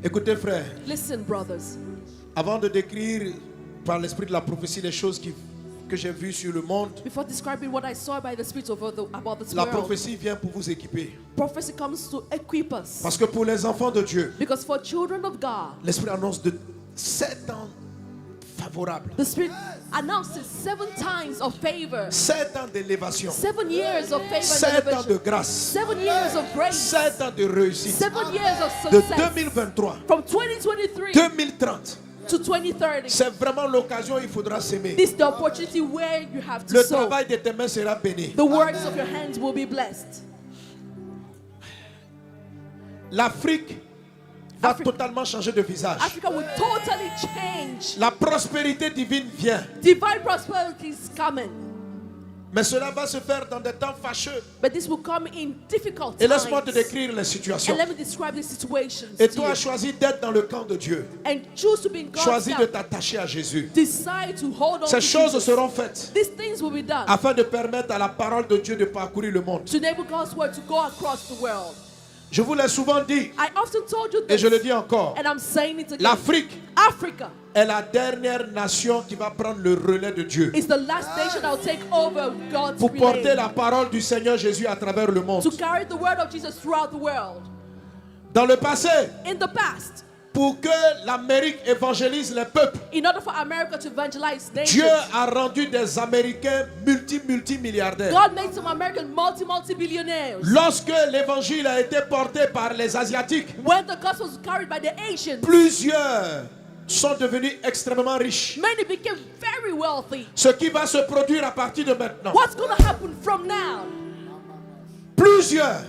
Écoutez, frère, Listen, brothers. avant de décrire par l'esprit de la prophétie les choses que j'ai vues sur le monde, Before describing what I saw by the Spirit about this la world, prophétie vient pour vous équiper. prophecy comes to equip us. Parce que pour les enfants de Dieu, Because for children of God, l'Esprit annonce de 7 ans favorables, the Spirit announces 7 times of favor, 7 ans d'élévation, 7 years of favor 7 and ans de elevation, grâce, 7 years of grace, 7 ans de réussite. 7 years of De success. 2023, From 2023 2030, to 2030, c'est vraiment l'occasion où il faudra s'aimer. this is the opportunity where you have to Le sow. travail de tes mains sera béni. The works of your hands will be blessed. L'Afrique va Africa- totalement changer de visage. Africa will totally change. La prospérité divine vient, Divine prosperity is coming. mais cela va se faire dans des temps fâcheux. But this will come in difficult Et laisse-moi te times. décrire les situations. And let me describe the situations Et to toi, you. choisis d'être dans le camp de Dieu. And choose to be in God's Choisis de camp. t'attacher à Jésus. Decide to hold on Ces to choses Jesus. seront faites These things will be done afin de permettre à la parole de Dieu de parcourir le monde. to enable God's word to go across the world. Je vous l'ai souvent dit, I often told you et this, je le dis encore, and I'm saying it again. l'Afrique Africa est la dernière nation qui va prendre le relais de Dieu is the last nation that will take over God's pour porter relay, la parole du Seigneur Jésus à travers le monde. to carry the word of Jesus throughout the world. Dans le passé, In the past, pour que l'Amérique évangélise les peuples, in order for America to evangelize Dieu nations, a rendu des Américains multimilliardaires. God made some American multi-billionaires. Lorsque l'évangile a été porté par les Asiatiques, When the gospel was carried by the Asians, plusieurs sont devenus extrêmement riches. many became very wealthy. Ce qui va se produire à partir de maintenant, What's going to happen from now? plusieurs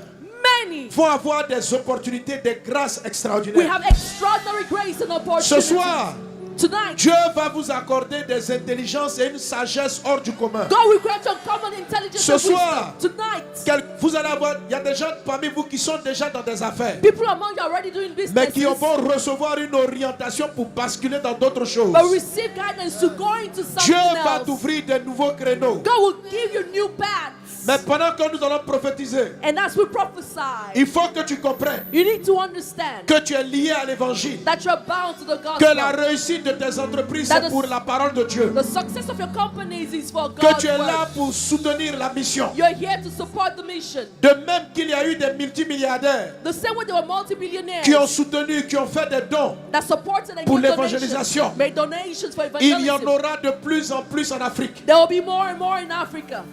Many vont avoir des opportunités, des grâces we extraordinaires. have extraordinary grace and Ce opportunity. soir, Tonight, Dieu va vous accorder des intelligences et une sagesse hors du commun. God will grant you common intelligence Ce and wisdom. soir, Tonight, Vous allez avoir, il y a des gens parmi vous qui sont déjà dans des affaires, people among you are already doing mais qui business, vont recevoir une orientation pour basculer dans d'autres choses. but receive guidance to go into Dieu something va else. t'ouvrir des nouveaux créneaux. God will give you new paths. Mais pendant que nous allons prophétiser, And as we prophesy, il faut que tu comprennes you need to understand que tu es lié à l'évangile, that you're bound to the que la gospel. réussite de tes entreprises That c'est is- pour la parole de Dieu, The success of your companies is for que God's tu es là word. pour soutenir la mission. You're here to support the mission. De même qu'il y a eu des multimilliardaires The same way there were multi-billionaires qui ont soutenu, qui ont fait des dons, that supported and pour gave l'évangélisation. donations, made donations for il y en evangelism. aura de plus en plus en Afrique. There will be more and more in Africa.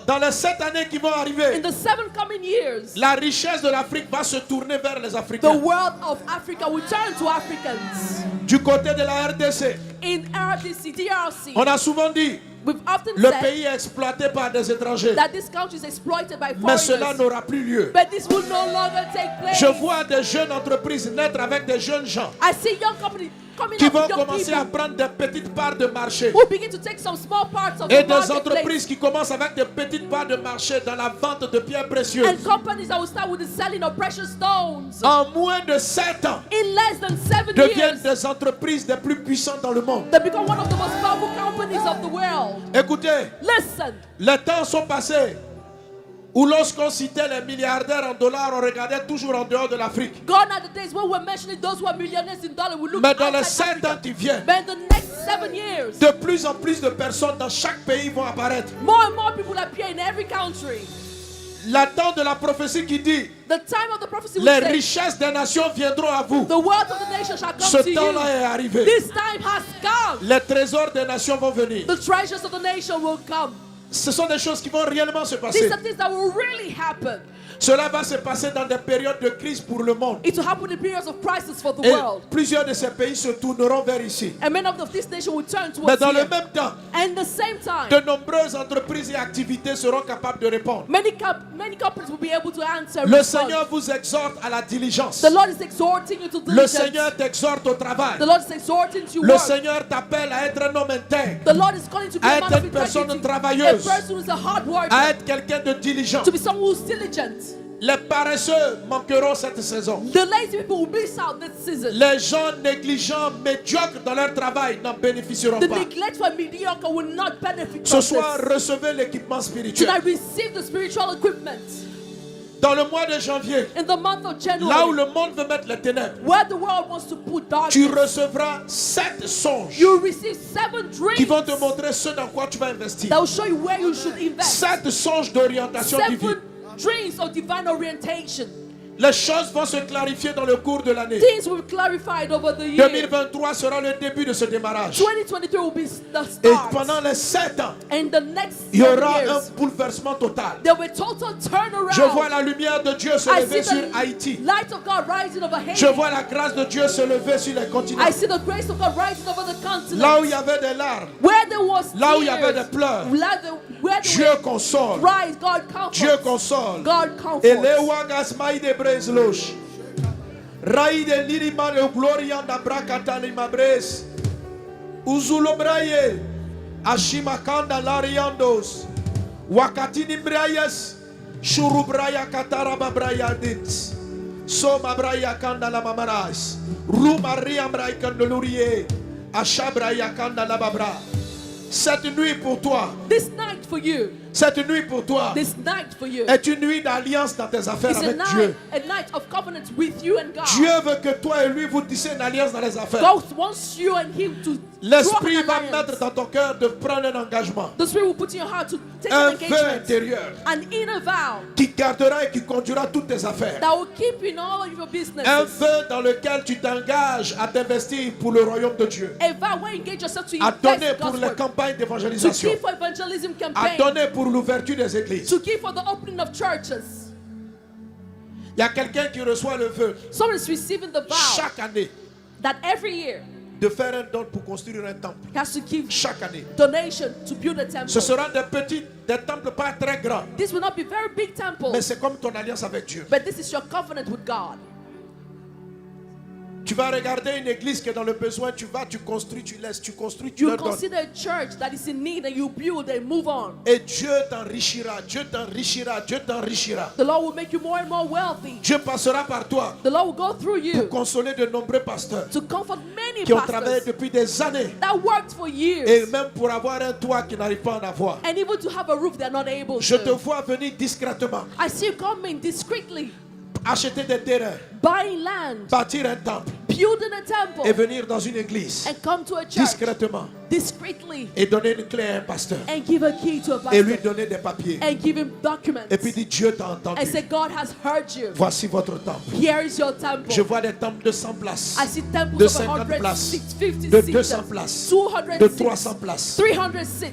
Dans les 7 années qui vont In arriver, the 7 coming years, la richesse de l'Afrique va se tourner vers les the Africains. world of Africa will turn to Africans. Du côté de la RDC, In RDC, DRC, on a souvent dit we've often le said pays est exploité par des étrangers, that this country is exploited by mais cela foreigners. n'aura plus lieu. But this will no longer take place. Je vois des jeunes entreprises naître avec des jeunes gens I see young companies coming qui up vont with young commencer à people prendre des petites parts de marché who begin to take some small parts of et the des marketplace. entreprises qui commencent avec des petites parts de marché dans la vente de pierres précieuses. And companies that will start with the selling of precious stones En moins de 7 ans, in less than 7 deviennent years, des entreprises des plus puissantes dans le monde. they become one of the most powerful companies of the world. Écoutez, Listen, les temps sont passés où lorsqu'on citait les milliardaires en dollars, on regardait toujours en dehors de l'Afrique. gone are the days when we're mentioning those who are millionaires in dollars. We look Mais dans les outside 7 ans Africa. qui viennent, But in the next 7 years, de plus en plus de personnes dans chaque pays vont apparaître. more and more people appear in every country. Le temps de la prophétie qui dit The time of the prophecy will les say, richesses des nations viendront à vous. the wealth of the nation shall come Ce to temps-là you. est arrivé. This time has come. Les trésors des nations vont venir. The treasures of the nation will come. Ce sont des choses qui vont réellement se These passer. are things that will really happen. Cela va se passer dans des périodes de crise pour le monde. It will happen in periods of crisis for the Et world. plusieurs de ces pays se tourneront vers ici. And many of this nation will turn towards Mais dans le here. même temps, And the same time, de nombreuses entreprises et activités seront capables de répondre. many companies will be able to answer. and Le respond. Seigneur vous exhorte à la diligence. The Lord is exhorting you to Le diligence. Seigneur t'exhorte au travail. The Lord is exhorting you to Le work. Seigneur t'appelle à être un homme intègre, The Lord is calling to be à a être man of une personne integrity, travailleuse, a person who is a hard worker, à être quelqu'un de diligent. to be someone who is diligent. Les paresseux manqueront cette saison. The lazy people will miss out this season. Les gens négligents, médiocres dans leur travail n'en bénéficieront The pas. neglectful and mediocre will not benefit Ce from soir, this. recevez l'équipement spirituel. Tonight, receive the spiritual equipment. Dans le mois de janvier, in the month of là où January, le monde veut mettre les ténèbres, where the world wants to put tu darkness, recevras 7 songes you receive 7 qui vont te dreams montrer ce dans quoi tu vas investir. that will show you where you should invest. 7 songes d'orientation 7 divine. dreams of divine orientation. Les choses vont se clarifier dans le cours de l'année. Things will be clarified over the year. 2023 sera le début de ce démarrage. 2023 will be the Et start. pendant les 7 ans, And the next il y 7 aura un years, bouleversement total. there will be total turnaround. Je vois la lumière de Dieu se I lever see sur the Haïti. light of God rising over Haiti. Je vois la grâce de Dieu se lever sur les continents. I see the grace of God rising over the continent. Là où il y avait des larmes, Where there was là où il y tears, avait des pleurs, where there Dieu was console. rise, God comforts. Dieu console. God Et comforts. les wagas maï de brezloch. Raï de l'irima de gloria da bracatani mabres. Uzulo braye. Ashimakanda lariandos. Wakatini brayes. Shurubraya kataraba brayadit. Soma braya kanda la mamaras. Rumaria braya kandelurie. Ashabraya kanda la babra. Cette nuit pour toi. This night for you. Cette nuit pour toi This night for you. est une nuit d'alliance dans tes affaires It's avec Dieu. a night of covenant with you and God. Dieu veut que toi et lui vous tissiez une alliance dans les affaires. God wants you and Him to L'Esprit draw va an alliance. mettre dans ton cœur de prendre un engagement. The Spirit will put in your heart to take Un an vœu engagement, intérieur an inner vow qui gardera et qui conduira toutes tes affaires. that will keep you in all of your businesses. Un vœu dans lequel tu t'engages à t'investir pour le royaume de Dieu. A vow where you engage yourself to À donner invest pour God's les work, campagnes to d'évangélisation. give for evangelism À campaign, donner pour l'ouverture des églises. to give for the opening of churches. Il y a quelqu'un qui reçoit le vœu Someone is receiving the vow chaque année that every year de faire un don pour construire un temple. he has to give Chaque année. donation to build a temple. Ce sera des temples pas très grands. This will not be very big temples, Mais c'est comme ton alliance avec Dieu. but this is your covenant with God. Tu vas regarder une église qui est dans le besoin, tu vas, tu construis, tu laisses, tu construis, tu You leur donnes. consider a church that is in need and you build and move on. Et Dieu t'enrichira, Dieu t'enrichira, Dieu t'enrichira. The Lord will make you more and more wealthy. Dieu passera par toi The Lord will go through you pour consoler de nombreux pasteurs to comfort many qui ont travaillé pastors depuis des années that worked for et years même pour avoir un toit qui n'arrive pas à en avoir. and even to have a roof they're not able Je te to. vois venir discrètement, I see you coming discreetly, acheter des terrains, buying land, bâtir un temple building a temple, et venir dans une église and come to a church discrètement discreetly et donner une clé à un pasteur and give a key to a et lui pastor donner des papiers. and give him documents Et puis dit Dieu t'a and entendu. say, God has heard you. Voici votre temple. Here is your temple. Je vois des temples de 100 places, I see temples de of 50 100 places, seats, 50 de seats, 200 places, 200 de seats, 300 places. 300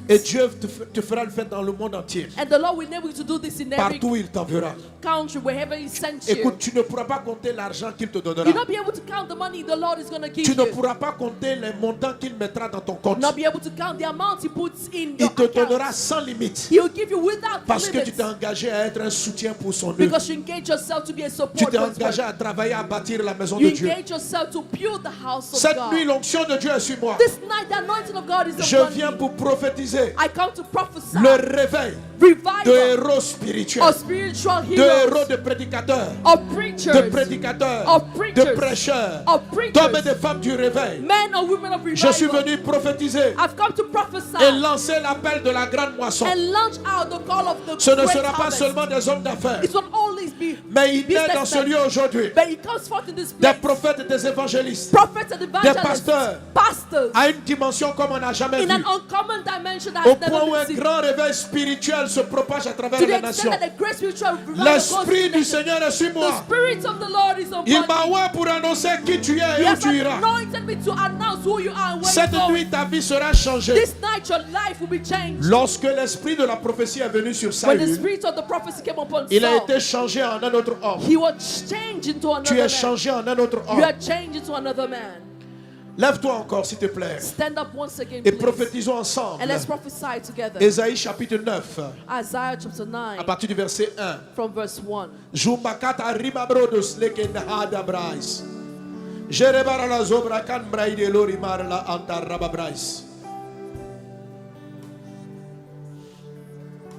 Et seats. Dieu te fera le fait dans le monde entier. And the Lord will enable you to do this in every Partout où il t'enverra. country, wherever He sends you. Écoute, tu ne pourras pas compter l'argent qu'il te donnera. You'll not be able to count the money the Lord is going to give Tu ne you. pourras pas compter les montants qu'il mettra dans ton compte. You'll not be able to count the amount He puts in Il your te donnera account. sans limite. He will give you without Parce que tu limits t'es engagé à être un soutien pour son œuvre. because you engage yourself to be a Tu support t'es for His engagé work. à travailler à bâtir la maison You de Dieu. engage yourself to build the house of Cette God. nuit, l'onction de Dieu est sur moi. This night, the anointing of God is Je upon viens me. pour prophétiser I come to prophesy le réveil de revival héros spirituels, of spiritual de héros heroes, de prédicateurs, of de preachers, prédicateurs, of de preachers, prêcheurs, of d'hommes et preachers, de femmes du réveil. men or women of Je suis revival. venu prophétiser I've come to et prophesy lancer l'appel de la grande moisson. and launch out the call of the Ce ne great sera pas harvest. seulement des hommes d'affaires, It won't always be mais il naît dans ce businessmen, lieu aujourd'hui but it comes forth in this des place. prophètes et des évangélistes Prophets and evangelists, pasteurs. pastors, à une dimension comme on n'a jamais in an vu. uncommon dimension that Au has point never où been un seen. grand réveil spirituel se propage à travers To the les extent nations. that the great spiritual revival goes L'Esprit to the du nations. Seigneur est sur The moi. Spirit of the Lord is upon Il me. m'a oint pour annoncer qui tu es He et où has tu iras. anointed me to announce who you are and where Cette you're going. nuit, ta vie sera changée. This night your life will be changed. Lorsque l'Esprit de la prophétie est venu sur When the Saül, spirit of the prophecy came upon il a Saul, été changé en un autre homme. he was changed into Tu another es man. changé en un autre You homme. are changed into another man. Lève-toi encore, s'il te plaît. Stand up once again, Et please. prophétisons ensemble. And let's prophesy together. Ésaïe chapitre 9, Isaiah chapter 9, à partir du verset 1. from verse 1. Jumbakata rimabrodos lekendahada brais. Jerebara la zobra kan braide lori marla anta rababrais.